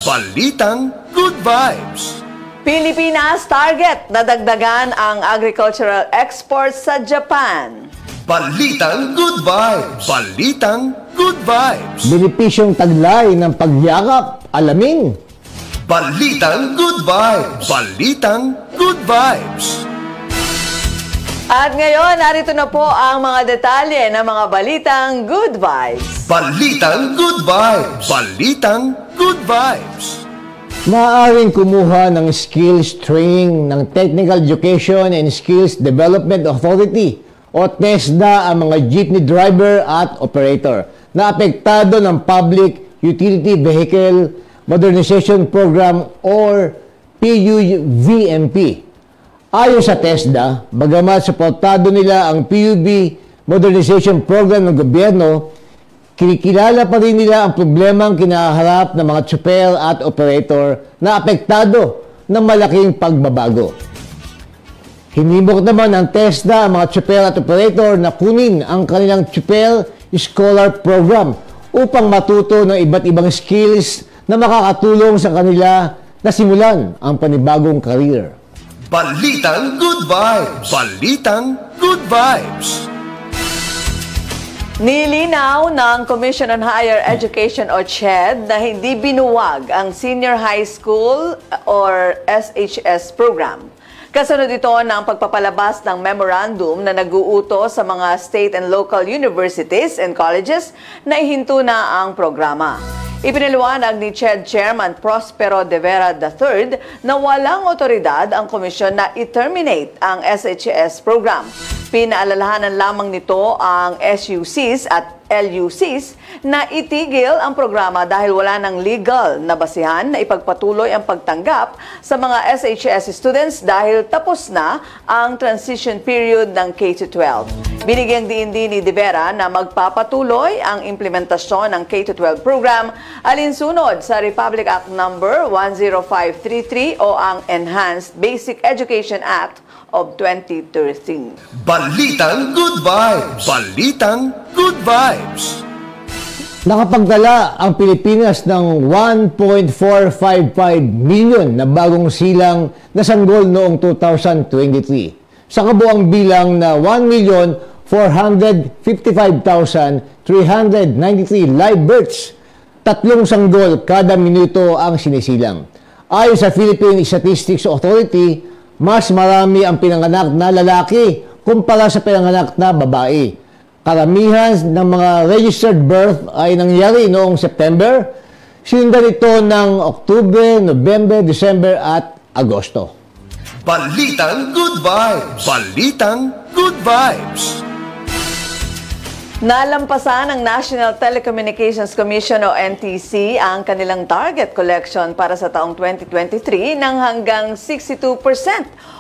Balitang Good Vibes. Pilipinas target na dagdagan ang agricultural exports sa Japan. Balitang Good Vibes. Balitang Good Vibes. Benepisyong taglay ng pagyakap, alamin. Balitang Good Vibes. Balitang Good Vibes. At ngayon, narito na po ang mga detalye ng mga balitang Good Vibes. Balitang Good Vibes. Balitang Good Vibes. Maaaring kumuha ng skills training ng Technical Education and Skills Development Authority o TESDA ang mga jeepney driver at operator na apektado ng Public Utility Vehicle Modernization Program or PUVMP. Ayon sa TESDA, bagamat suportado nila ang PUV Modernization Program ng gobyerno, kinikilala pa rin nila ang problemang kinaharap ng mga tsuper at operator na apektado ng malaking pagbabago. Hinimok naman ng TESDA ang mga tsuper at operator na kunin ang kanilang Tsuper Scholar Program upang matuto ng iba't ibang skills na makakatulong sa kanila na simulan ang panibagong career. Balitang Good Vibes. Balitang Good Vibes. Nilinaw ng Commission on Higher Education o CHED na hindi binuwag ang Senior High School or SHS program. Kasunod ito ng pagpapalabas ng memorandum na nag-uutos sa mga state and local universities and colleges na ihinto na ang programa. Ipinaliwanag ni CHED Chairman Prospero de Vera III na walang otoridad ang komisyon na i-terminate ang SHS program. Pinaalalahanan lamang nito ang SUCs at LUCs na itigil ang programa dahil wala ng legal na basihan na ipagpatuloy ang pagtanggap sa mga SHS students dahil tapos na ang transition period ng K-12. Binigyang diin din ni De Vera na magpapatuloy ang implementasyon ng K-12 program alinsunod sa Republic Act No. 10533 o ang Enhanced Basic Education Act of 2013. Balitang Good Vibes. Balitang Good Vibes. Nakapagdala ang Pilipinas ng 1.455 million na bagong silang na sanggol noong 2023. Sa kabuang bilang na 1,455,393 live births, 3 sanggol kada minuto ang sinisilang. Ayon sa Philippine Statistics Authority, mas marami ang pinanganak na lalaki kumpara sa pinanganak na babae. Karamihan ng mga registered birth ay nangyari noong September, sinundan ito ng Oktubre, Nobyembre, December at Agosto. Balitang Good Vibes. Balitang Good Vibes. Nalampasan ng National Telecommunications Commission o NTC ang kanilang target collection para sa taong 2023 ng hanggang 62%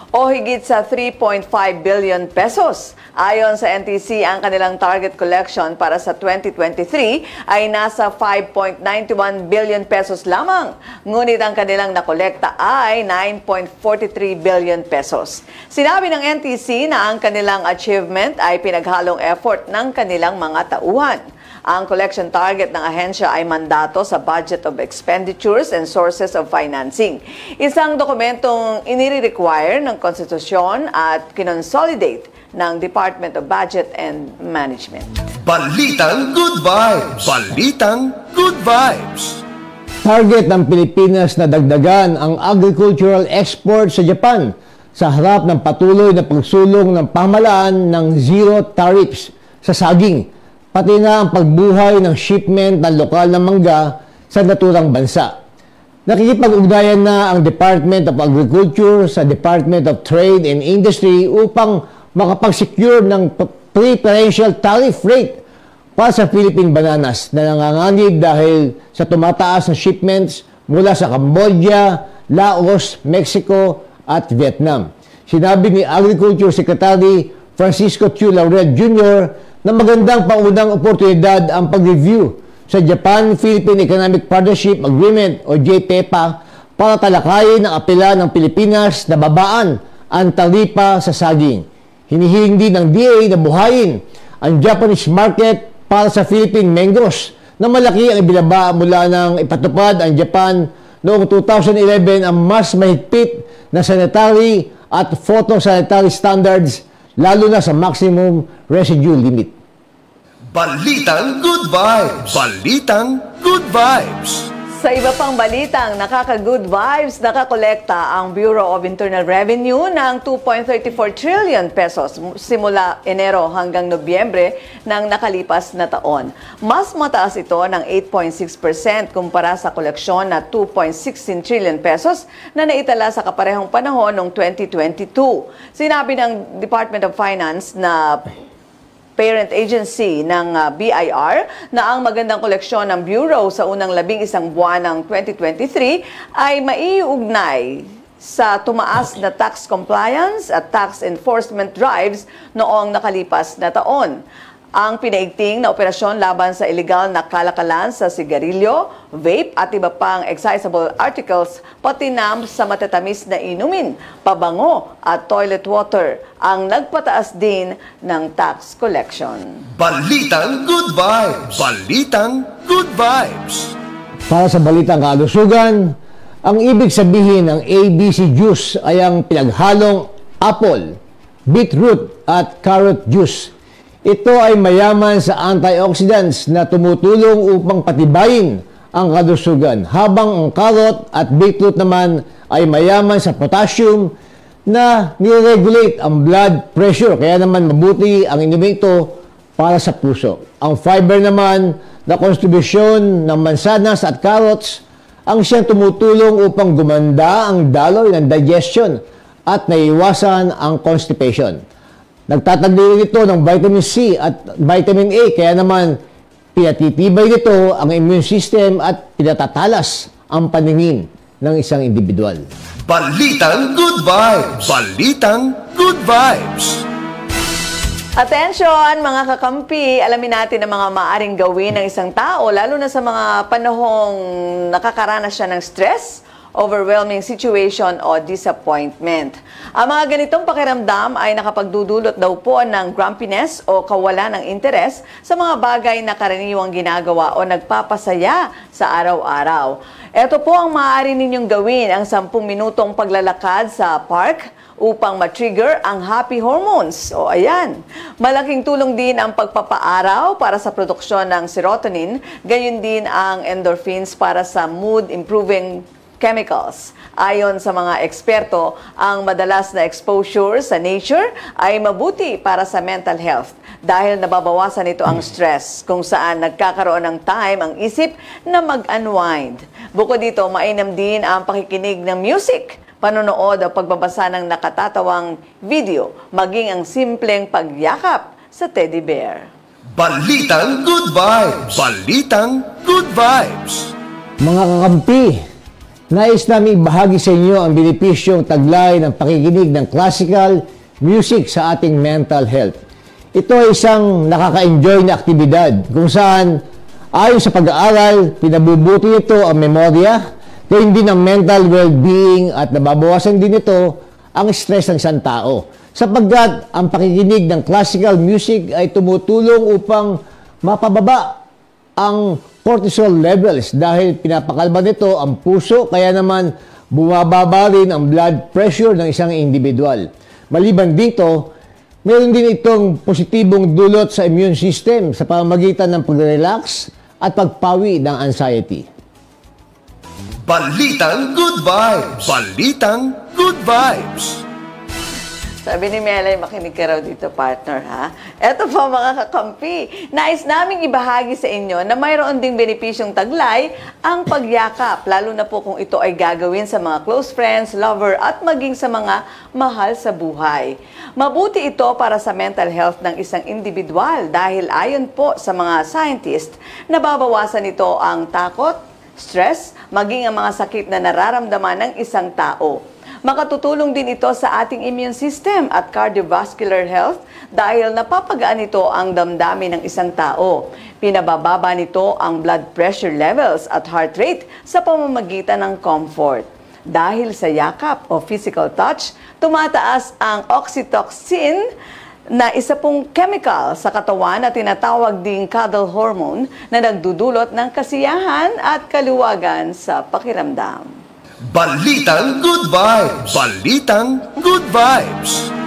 o higit sa 3.5 billion pesos. Ayon sa NTC, ang kanilang target collection para sa 2023 ay nasa 5.91 billion pesos lamang. Ngunit ang kanilang nakolekta ay 9.43 billion pesos. Sinabi ng NTC na ang kanilang achievement ay pinaghalong effort ng kanilang mga tauhan. Ang collection target ng ahensya ay mandato sa Budget of Expenditures and Sources of Financing. Isang dokumentong inire-require ng konstitusyon at kinonsolidate ng Department of Budget and Management. Balitang Good Vibes. Balitang Good Vibes. Target ng Pilipinas na dagdagan ang agricultural export sa Japan sa harap ng patuloy na pagsulong ng pamahalaan ng zero tariffs sa saging, pati na ang pagbuhay ng shipment ng lokal na mangga sa naturang bansa. Nakikipag-ugnayan na ang Department of Agriculture sa Department of Trade and Industry upang makapag-secure ng preferential tariff rate para sa Philippine bananas na nanganganib dahil sa tumataas na shipments mula sa Cambodia, Laos, Mexico at Vietnam. Sinabi ni Agriculture Secretary Francisco Chu Laurel Jr. na magandang paunang oportunidad ang pag-review sa Japan-Philippine Economic Partnership Agreement o JPEPA para talakayin ang apela ng Pilipinas na babaan ang taripa sa saging. Hinihiling din ng DA na buhayin ang Japanese market para sa Philippine mangoes na malaki ang ibinaba mula ng ipatupad ang Japan noong 2011 ang mas mahigpit na sanitary at photosanitary standards, lalo na sa maximum residue limit. Balitang Good Vibes! Balitang Good Vibes! Sa iba pang balitang nakaka-good vibes, nakakolekta ang Bureau of Internal Revenue ng 2.34 trillion pesos simula Enero hanggang Nobyembre ng nakalipas na taon. Mas mataas ito ng 8.6% kumpara sa koleksyon na 2.16 trillion pesos na naitala sa kaparehong panahon noong 2022. Sinabi ng Department of Finance na parent agency ng BIR na ang magandang koleksyon ng Bureau sa unang 11 buwan ng 2023 ay maiugnay sa tumaas na tax compliance at tax enforcement drives noong nakalipas na taon. Ang pinaigting na operasyon laban sa illegal na kalakalan sa sigarilyo, vape at iba pang excisable articles, pati na sa matatamis na inumin, pabango at toilet water ang nagpataas din ng tax collection. Balitang Good Vibes! Balitang Good Vibes! Para sa balitang kalusugan, ang ibig sabihin ng ABC juice ay ang pinaghalong apple, beetroot at carrot juice. Ito ay mayaman sa antioxidants na tumutulong upang patibayin ang kalusugan, habang ang carrot at beetroot naman ay mayaman sa potassium na nire-regulate ang blood pressure. Kaya naman mabuti ang inumin ito para sa puso. Ang fiber naman na konstribusyon ng mansanas at carrots ang siyang tumutulong upang gumanda ang daloy ng digestion at naiwasan ang constipation. Nagtatagli ito ng vitamin C at vitamin A, kaya naman pinatitibay nito ang immune system at pinatatalas ang paningin ng isang individual. Balitang Good Vibes! Balitang Good Vibes! Attention mga kakampi, alamin natin ang mga maaring gawin ng isang tao, lalo na sa mga panahong nakakaranas siya ng stress, overwhelming situation o disappointment. Ang mga ganitong pakiramdam ay nakapagdudulot daw po ng grumpiness o kawalan ng interes sa mga bagay na karaniwang ginagawa o nagpapasaya sa araw-araw. Ito po ang maaari ninyong gawin, ang 10 minutong paglalakad sa park upang ma-trigger ang happy hormones. O ayan, malaking tulong din ang pagpapaaraw para sa produksyon ng serotonin, gayon din ang endorphins para sa mood-improving chemicals. Ayon sa mga eksperto, ang madalas na exposure sa nature ay mabuti para sa mental health dahil nababawasan nito ang stress kung saan nagkakaroon ng time ang isip na mag-unwind. Bukod dito, mainam din ang pakikinig ng music, panonood o pagbabasa ng nakatatawang video, maging ang simpleng pagyakap sa teddy bear. Balitang Good Vibes! Balitang Good Vibes! Mga kakampi, nais namin bahagi sa inyo ang benepisyong taglay ng pakikinig ng classical music sa ating mental health. Ito ay isang nakaka-enjoy na aktibidad kung saan ayon sa pag-aaral, pinabubuti nito ang memorya, gayon din ang mental well-being at nababawasan din ito ang stress ng isang tao. Sapagkat ang pakikinig ng classical music ay tumutulong upang mapababa ang cortisol levels dahil pinapakalma nito ang puso, kaya naman bumababa rin ang blood pressure ng isang individual. Maliban dito, meron din itong positibong dulot sa immune system sa pamamagitan ng pag-relax at pagpawi ng anxiety. Balitang Good Vibes! Balitang Good Vibes! Sabi ni Melay, makinig ka raw dito, partner, ha? Eto po mga kakampi, nais naming ibahagi sa inyo na mayroon ding benepisyong taglay ang pagyakap, lalo na po kung ito ay gagawin sa mga close friends, lover, at maging sa mga mahal sa buhay. Mabuti ito para sa mental health ng isang individual dahil ayon po sa mga scientist, nababawasan ito ang takot, stress, maging ang mga sakit na nararamdaman ng isang tao. Makatutulong din ito sa ating immune system at cardiovascular health dahil napapagaan ito ang damdamin ng isang tao. Pinabababa nito ang blood pressure levels at heart rate sa pamamagitan ng comfort. Dahil sa yakap o physical touch, tumataas ang oxytocin na isa pong chemical sa katawan na tinatawag ding cuddle hormone na nagdudulot ng kasiyahan at kaluwagan sa pakiramdam. Balitang Good Vibes! Balitang Good Vibes!